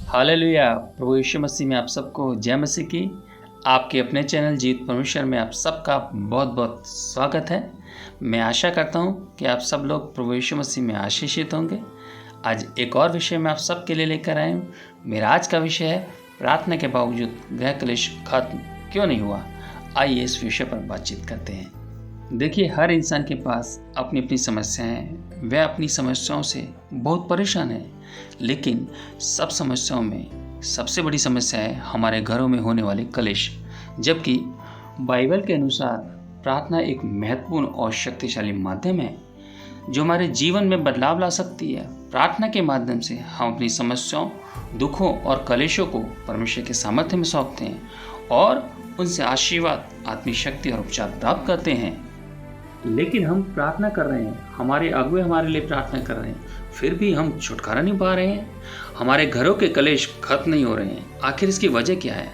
Hallelujah. प्रभु यीशु मसीह में आप सबको जय मसीह की। आपके अपने चैनल जीवित परमेश्वर में आप सबका बहुत बहुत स्वागत है। मैं आशा करता हूं कि आप सब लोग प्रभु यीशु मसीह में आशीषित होंगे। आज एक और विषय मैं आप सबके लिए लेकर आया हूं। मेरा आज का विषय है प्रार्थना के बावजूद गृह कलेश खत्म क्यों नहीं हुआ। आइए इस विषय पर बातचीत करते हैं। देखिए, हर इंसान के पास अपनी अपनी समस्याएं हैं। वह अपनी समस्याओं से बहुत परेशान है, लेकिन सब समस्याओं में सबसे बड़ी समस्या है हमारे घरों में होने वाले कलेश। जबकि बाइबल के अनुसार प्रार्थना एक महत्वपूर्ण और शक्तिशाली माध्यम है जो हमारे जीवन में बदलाव ला सकती है। प्रार्थना के माध्यम से हम अपनी समस्याओं, दुखों और कलेशों को परमेश्वर के सामर्थ्य में सौंपते हैं और उनसे आशीर्वाद, आत्मिक शक्ति और उपचार प्राप्त करते हैं। लेकिन हम प्रार्थना कर रहे हैं, हमारे अगुवे हमारे लिए प्रार्थना कर रहे हैं, फिर भी हम छुटकारा नहीं पा रहे हैं। हमारे घरों के कलेश खत्म नहीं हो रहे हैं। आखिर इसकी वजह क्या है?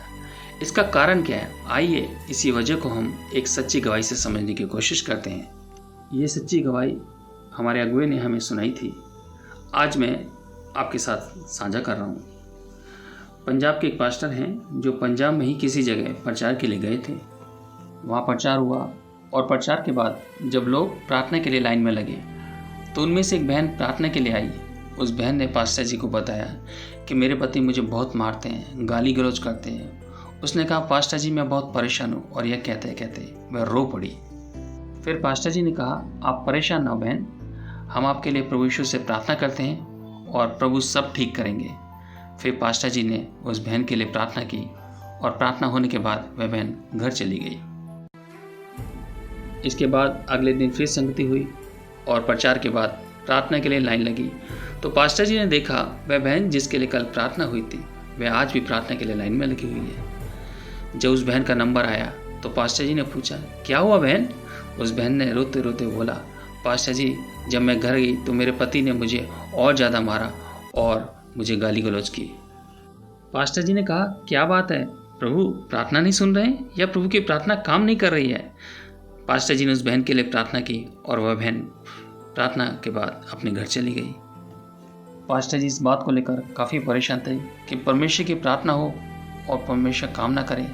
इसका कारण क्या है? आइए इसी वजह को हम एक सच्ची गवाही से समझने की कोशिश करते हैं। ये सच्ची गवाही हमारे अगुवे ने हमें सुनाई थी। आज मैं आपके साथ साझा कर रहा हूँ। पंजाब के एक पास्टर हैं जो पंजाब में ही किसी जगह प्रचार के लिए गए थे। वहाँ प्रचार हुआ और प्रचार के बाद जब लोग प्रार्थना के लिए लाइन में लगे तो उनमें से एक बहन प्रार्थना के लिए आई। उस बहन ने पास्टर जी को बताया कि मेरे पति मुझे बहुत मारते हैं, गाली गलौज करते हैं। उसने कहा, पास्टर जी मैं बहुत परेशान हूँ। और यह कहते वह रो पड़ी। फिर पास्टर जी ने कहा, आप परेशान ना हो बहन, हम आपके लिए प्रभु यीशु से प्रार्थना करते हैं और प्रभु सब ठीक करेंगे। फिर पास्टर जी ने उस बहन के लिए प्रार्थना की और प्रार्थना होने के बाद वह बहन घर चली गई। इसके बाद अगले दिन फिर संगति हुई और प्रचार के बाद प्रार्थना के लिए लाइन लगी तो पास्टर जी ने देखा वह बहन जिसके लिए कल प्रार्थना हुई थी वह आज भी प्रार्थना के लिए लाइन में लगी हुई है। जब उस बहन का नंबर आया तो पास्टर जी ने पूछा, क्या हुआ बहन? उस बहन ने रोते रोते बोला, पास्टर जी जब मैं घर गई तो मेरे पति ने मुझे और ज़्यादा मारा और मुझे गाली गलौज की। पास्टर जी ने कहा, क्या बात है, प्रभु प्रार्थना नहीं सुन रहे हैं या प्रभु की प्रार्थना काम नहीं कर रही है? पास्टर जी ने उस बहन के लिए प्रार्थना की और वह बहन प्रार्थना के बाद अपने घर चली गई। पास्टर जी इस बात को लेकर काफ़ी परेशान थे कि परमेश्वर की प्रार्थना हो और परमेश्वर काम ना करे,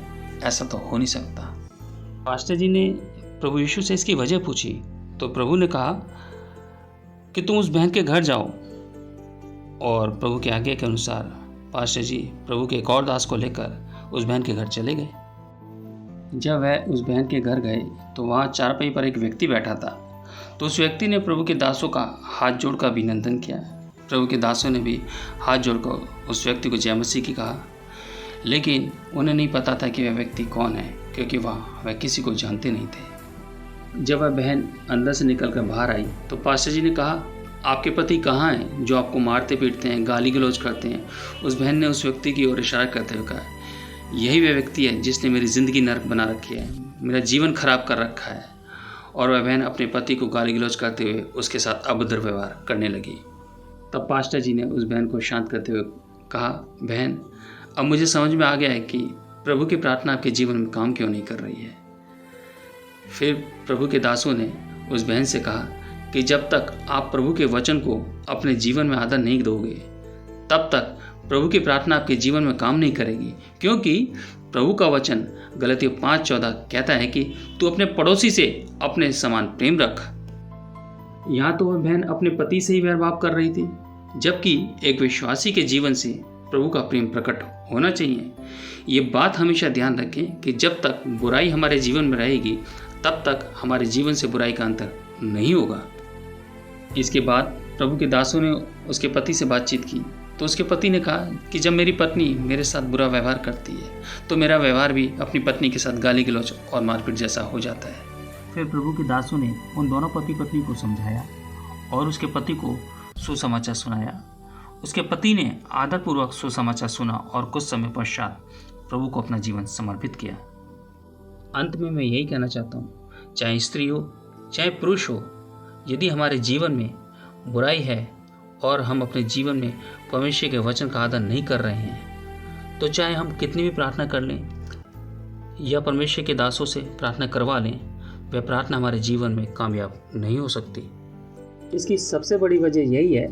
ऐसा तो हो नहीं सकता। पास्टर जी ने प्रभु यीशु से इसकी वजह पूछी तो प्रभु ने कहा कि तुम उस बहन के घर जाओ। और प्रभु के आज्ञा के अनुसार पास्टर जी प्रभु के एक और दास को लेकर उस बहन के घर चले गए। जब वह उस बहन के घर गए तो वहाँ चारपाई पर एक व्यक्ति बैठा था। तो उस व्यक्ति ने प्रभु के दासों का हाथ जोड़कर अभिनंदन किया। प्रभु के दासों ने भी हाथ जोड़कर उस व्यक्ति को जय मसीह की कहा, लेकिन उन्हें नहीं पता था कि वह व्यक्ति कौन है, क्योंकि वह किसी को जानते नहीं थे। जब वह बहन अंदर से निकलकर बाहर आई तो पास्टर जी ने कहा, आपके पति कहाँ हैं जो आपको मारते पीटते हैं, गाली गलौज करते हैं? उस बहन ने उस व्यक्ति की ओर इशारा करते हुए कहा, यही वह व्यक्ति है जिसने मेरी ज़िंदगी नरक बना रखी है, मेरा जीवन खराब कर रखा है। और वह बहन अपने पति को गाली गलौज करते हुए उसके साथ अभद्र व्यवहार करने लगी। तब पास्टर जी ने उस बहन को शांत करते हुए कहा, बहन अब मुझे समझ में आ गया है कि प्रभु की प्रार्थना आपके जीवन में काम क्यों नहीं कर रही है। फिर प्रभु के दासों ने उस बहन से कहा कि जब तक आप प्रभु के वचन को अपने जीवन में आदर नहीं दोगे तब तक प्रभु की प्रार्थना आपके जीवन में काम नहीं करेगी, क्योंकि प्रभु का वचन गलतियों 5:14 कहता है कि तू अपने पड़ोसी से अपने समान प्रेम रख। यहाँ तो वह बहन अपने पति से ही व्यवहार कर रही थी, जबकि एक विश्वासी के जीवन से प्रभु का प्रेम प्रकट होना चाहिए। ये बात हमेशा ध्यान रखें कि जब तक बुराई हमारे जीवन में रहेगी तब तक हमारे जीवन से बुराई का अंतर नहीं होगा। इसके बाद प्रभु के दासों ने उसके पति से बातचीत की तो उसके पति ने कहा कि जब मेरी पत्नी मेरे साथ बुरा व्यवहार करती है तो मेरा व्यवहार भी अपनी पत्नी के साथ गाली गलौज और मारपीट जैसा हो जाता है। फिर प्रभु के दासों ने उन दोनों पति पत्नी को समझाया और उसके पति को सुसमाचार सुनाया। उसके पति ने आदरपूर्वक सुसमाचार सुना और कुछ समय पश्चात प्रभु को अपना जीवन समर्पित किया। अंत में मैं यही कहना चाहता हूँ, चाहे स्त्री हो चाहे पुरुष हो, यदि हमारे जीवन में बुराई है और हम अपने जीवन में परमेश्वर के वचन का आदर नहीं कर रहे हैं तो चाहे हम कितनी भी प्रार्थना कर लें या परमेश्वर के दासों से प्रार्थना करवा लें, वह प्रार्थना हमारे जीवन में कामयाब नहीं हो सकती। इसकी सबसे बड़ी वजह यही है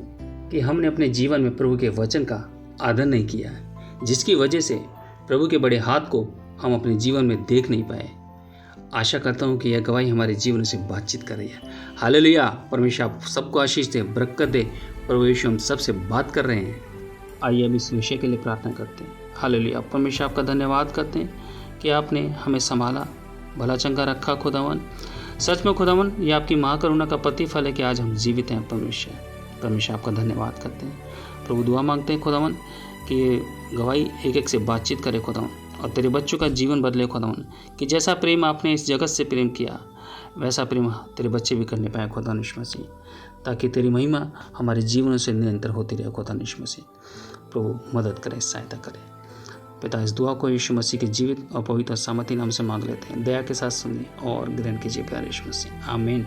कि हमने अपने जीवन में प्रभु के वचन का आदर नहीं किया, जिसकी वजह से प्रभु के बड़े हाथ को हम अपने जीवन में देख नहीं पाए। आशा करता हूँ कि यह गवाही हमारे जीवन से बातचीत कर रही है। हालेलुया। परमेश्वर आप सबको आशीष दे, बरकत दे। प्रभु यीशु हम सबसे बात कर रहे हैं। आइए अब इस विषय के लिए प्रार्थना करते हैं। हालेलुया। परमेश्वर आपका धन्यवाद करते हैं कि आपने हमें संभाला, भला चंगा रखा खुदावन। सच में खुदावन, ये आपकी महाकरुणा का प्रतिफल है कि आज हम जीवित हैं। परमेश्वर आपका धन्यवाद करते हैं। प्रभु दुआ मांगते हैं खुदावन कि गवाही एक एक से बातचीत करे खुदावन, और तेरे बच्चों का जीवन बदले खुदावन, कि जैसा प्रेम आपने इस जगत से प्रेम किया वैसा प्रेम तेरे बच्चे भी करने पाए खुदावन यीशु मसीह, ताकि तेरी महिमा हमारे जीवन से निरंतर होती रहे खुदावन यीशु मसीह। प्रभु मदद करे, सहायता करे। पिता, इस दुआ को यीशु मसीह के जीवित और पवित्र और सामर्थी नाम से मांग लेते हैं। दया के साथ सुनिए और ग्रहण कीजिए प्यारे यीशु मसीह। आमीन।